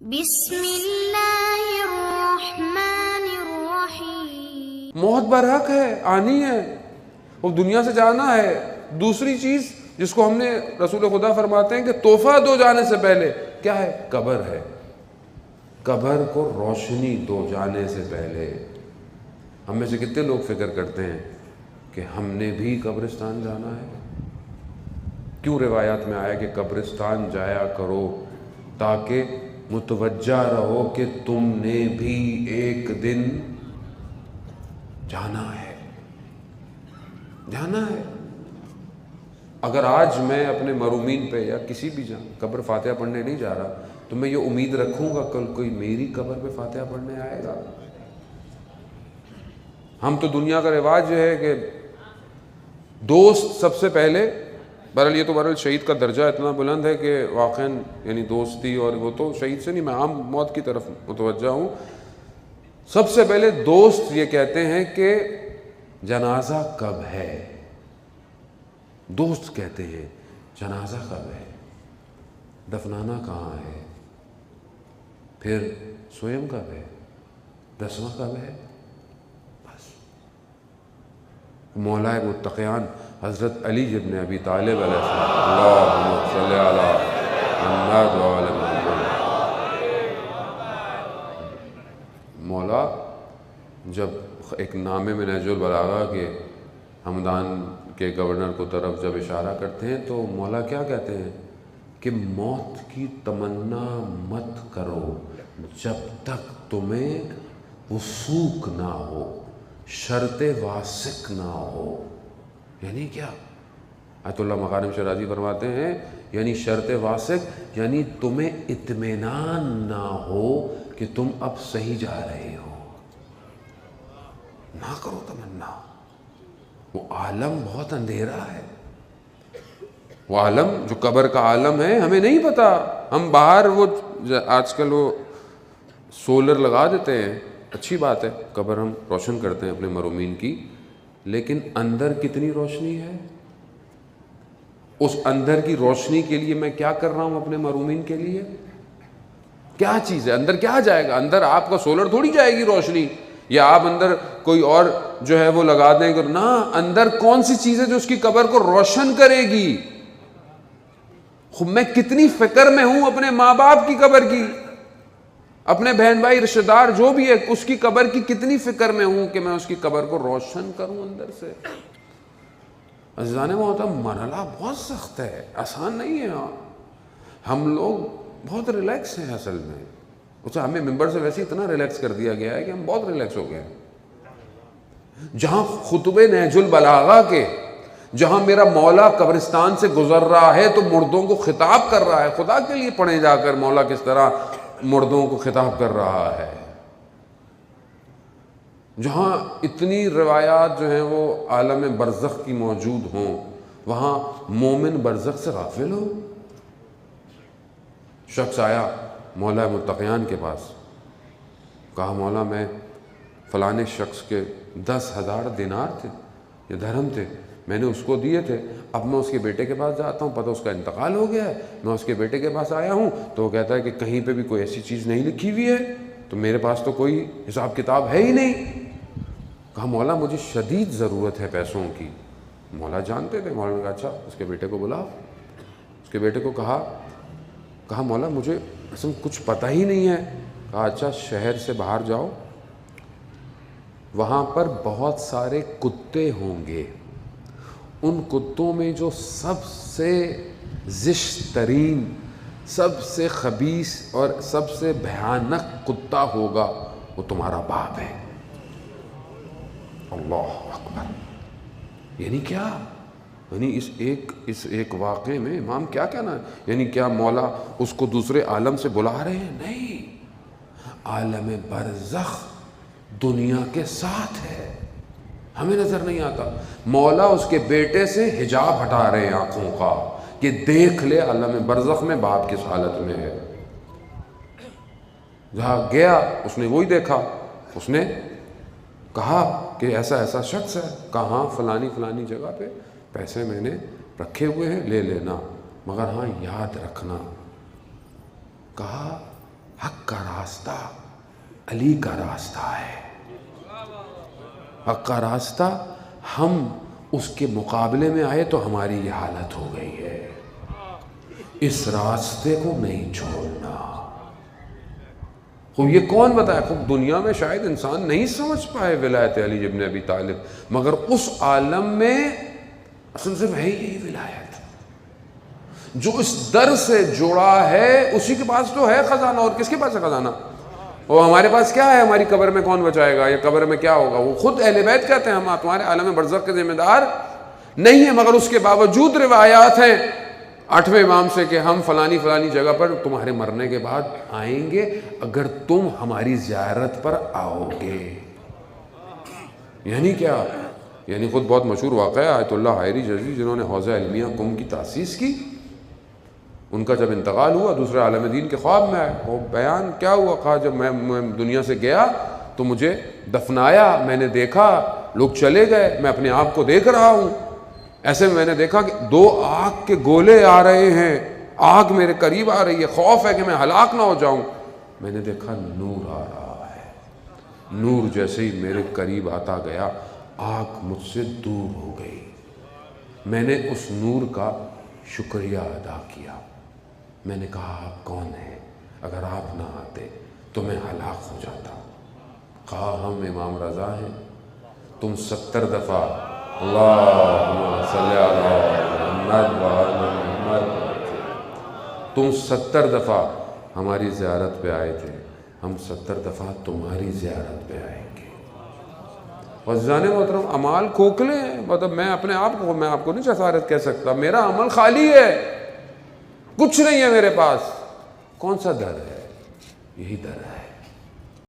بسم اللہ الرحمن الرحیم۔ موت برحق ہے، آنی ہے، وہ دنیا سے جانا ہے۔ دوسری چیز جس کو ہم نے رسول خدا فرماتے ہیں کہ تحفہ دو جانے سے پہلے، کیا ہے؟ قبر ہے۔ قبر کو روشنی دو جانے سے پہلے۔ ہم میں سے کتنے لوگ فکر کرتے ہیں کہ ہم نے بھی قبرستان جانا ہے؟ کیوں روایات میں آیا کہ قبرستان جایا کرو تاکہ متوجہ رہو کہ تم نے بھی ایک دن جانا ہے، جانا ہے۔ اگر آج میں اپنے مرحومین پہ یا کسی بھی قبر فاتحہ پڑھنے نہیں جا رہا تو میں یہ امید رکھوں گا کل کوئی میری قبر پہ فاتحہ پڑھنے آئے گا۔ ہم تو دنیا کا رواج یہ ہے کہ دوست سب سے پہلے، بہرحال یہ تو بہرحال شہید کا درجہ اتنا بلند ہے کہ واقعاً یعنی دوستی، اور وہ تو شہید سے نہیں، میں عام موت کی طرف متوجہ ہوں۔ سب سے پہلے دوست یہ کہتے ہیں کہ جنازہ کب ہے؟ دوست کہتے ہیں جنازہ کب ہے، دفنانا کہاں ہے، پھر سوئم کب ہے، دسواں کب ہے۔ بس مولا متقیان حضرت علی ابن ابی طالب علیہ السلام، اللہم صلی علی محمد وعلی محمد۔ مولا جب ایک نامے میں نہج البلاغہ کے ہمدان کے گورنر کو طرف جب اشارہ کرتے ہیں تو مولا کیا کہتے ہیں کہ موت کی تمنا مت کرو جب تک تمہیں وثوق نہ ہو، شرط واسق نہ ہو۔ یعنی کیا؟ آیت اللہ مکارم شیرازی فرماتے ہیں یعنی شرط واسق یعنی تمہیں اطمینان نہ ہو کہ تم اب صحیح جا رہے ہو، نہ کرو تمنا۔ وہ عالم بہت اندھیرا ہے، وہ عالم جو قبر کا عالم ہے ہمیں نہیں پتا۔ ہم باہر وہ آج کل وہ سولر لگا دیتے ہیں، اچھی بات ہے، قبر ہم روشن کرتے ہیں اپنے مرحومین کی، لیکن اندر کتنی روشنی ہے؟ اس اندر کی روشنی کے لیے میں کیا کر رہا ہوں اپنے مرحومین کے لیے؟ کیا چیز ہے اندر؟ کیا جائے گا اندر؟ آپ کا سولر تھوڑی جائے گی روشنی، یا آپ اندر کوئی اور جو ہے وہ لگا دیں گے، نہ، اندر کون سی چیز ہے جو اس کی قبر کو روشن کرے گی؟ میں کتنی فکر میں ہوں اپنے ماں باپ کی قبر کی، اپنے بہن بھائی رشتہ دار جو بھی ہے اس کی قبر کی کتنی فکر میں ہوں کہ میں اس کی قبر کو روشن کروں اندر سے۔ عزیزان محترم، مرحلہ بہت سخت ہے، آسان نہیں ہے۔ ہم لوگ بہت ریلیکس ہیں اصل میں، اسے ہمیں ممبر سے ویسے اتنا ریلیکس کر دیا گیا ہے کہ ہم بہت ریلیکس ہو گئے ہیں۔ جہاں خطبے نہج البلاغہ کے، جہاں میرا مولا قبرستان سے گزر رہا ہے تو مردوں کو خطاب کر رہا ہے، خدا کے لیے پڑھیں جا کر مولا کس طرح مردوں کو خطاب کر رہا ہے۔ جہاں اتنی روایات جو ہیں وہ عالم برزخ کی موجود ہوں، وہاں مومن برزخ سے غافل ہو۔ شخص آیا مولا متقیان کے پاس، کہا مولا میں فلانے شخص کے 10,000 دینار تھے یا درہم تھے، میں نے اس کو دیے تھے، اب میں اس کے بیٹے کے پاس جاتا ہوں، پتہ اس کا انتقال ہو گیا ہے، میں اس کے بیٹے کے پاس آیا ہوں تو وہ کہتا ہے کہ کہیں پہ بھی کوئی ایسی چیز نہیں لکھی ہوئی ہے، تو میرے پاس تو کوئی حساب کتاب ہے ہی نہیں۔ کہا مولا مجھے شدید ضرورت ہے پیسوں کی۔ مولا جانتے تھے، مولا نے کہا اچھا اس کے بیٹے کو بلاؤ۔ اس کے بیٹے کو کہا مولا مجھے اصل کچھ پتہ ہی نہیں ہے۔ کہا اچھا شہر سے باہر جاؤ، وہاں پر بہت سارے کتے ہوں گے، ان کتوں میں جو سب سے زشت ترین، سب سے خبیث اور سب سے بھیانک کتا ہوگا وہ تمہارا باپ ہے۔ اللہ اکبر! یعنی کیا؟ یعنی اس ایک واقعے میں امام کیا کہنا ہے؟ یعنی کیا مولا اس کو دوسرے عالم سے بلا رہے ہیں؟ نہیں، عالم برزخ دنیا کے ساتھ ہے، ہمیں نظر نہیں آتا۔ مولا اس کے بیٹے سے حجاب ہٹا رہے ہیں آنکھوں کا کہ دیکھ لے عالم برزخ میں باپ کس حالت میں ہے۔ جہاں گیا اس نے وہی دیکھا، اس نے کہا کہ ایسا ایسا شخص ہے، کہاں فلانی جگہ پہ پیسے میں نے رکھے ہوئے ہیں، لے لینا، مگر ہاں یاد رکھنا۔ کہا حق راستہ علی کا راستہ ہے، حق کا راستہ. ہم اس کے مقابلے میں آئے تو ہماری یہ حالت ہو گئی ہے. اس راستے کو نہیں چھوڑنا. خوب یہ کون بتایا؟ خوب دنیا میں شاید انسان نہیں سمجھ پائے ولایت علی ابن ابی طالب، مگر اس عالم میں اصل سے ہے یہی ولایت. جو اس در سے جڑا ہے اسی کے پاس تو ہے خزانہ. اور کس کے پاس ہے خزانہ؟ وہ ہمارے پاس کیا ہے؟ ہماری قبر میں کون بچائے گا؟ یہ قبر میں کیا ہوگا؟ وہ خود اہل بیت کہتے ہیں ہم تمہارے عالم برزخ کے ذمہ دار نہیں ہیں، مگر اس کے باوجود روایات ہیں 8ویں امام سے کہ ہم فلانی فلانی جگہ پر تمہارے مرنے کے بعد آئیں گے اگر تم ہماری زیارت پر آؤ گے. یعنی کیا؟ یعنی خود بہت مشہور واقعہ ہے آیت اللہ حائری جزی جنہوں نے حوزہ علمیہ قم کی تاسیس کی، ان کا جب انتقال ہوا دوسرے عالم دین کے خواب میں آئے. وہ بیان کیا ہوا؟ کہا جب میں دنیا سے گیا تو مجھے دفنایا، میں نے دیکھا لوگ چلے گئے، میں اپنے آپ کو دیکھ رہا ہوں. ایسے میں نے دیکھا کہ 2 آگ کے گولے آ رہے ہیں، آگ میرے قریب آ رہی ہے، خوف ہے کہ میں ہلاک نہ ہو جاؤں. میں نے دیکھا نور آ رہا ہے. نور جیسے ہی میرے قریب آتا گیا آگ مجھ سے دور ہو گئی. میں نے اس نور کا شکریہ ادا کیا. میں نے کہا آپ کون ہیں؟ اگر آپ نہ آتے تو میں ہلاک ہو جاتا. کہا ہم امام رضا ہیں. تم 70 دفعہ اللہم صلی علی محمد وعلی محمد، تم 70 دفعہ ہماری زیارت پہ آئے تھے، ہم 70 دفعہ تمہاری زیارت پہ آئیں گے. عزیزان محترم اعمال کھوکھلے ہیں. مطلب میں اپنے آپ کو نہیں جسارت کہہ سکتا، میرا عمل خالی ہے، کچھ نہیں ہے میرے پاس. کون سا در ہے؟ یہی در ہے.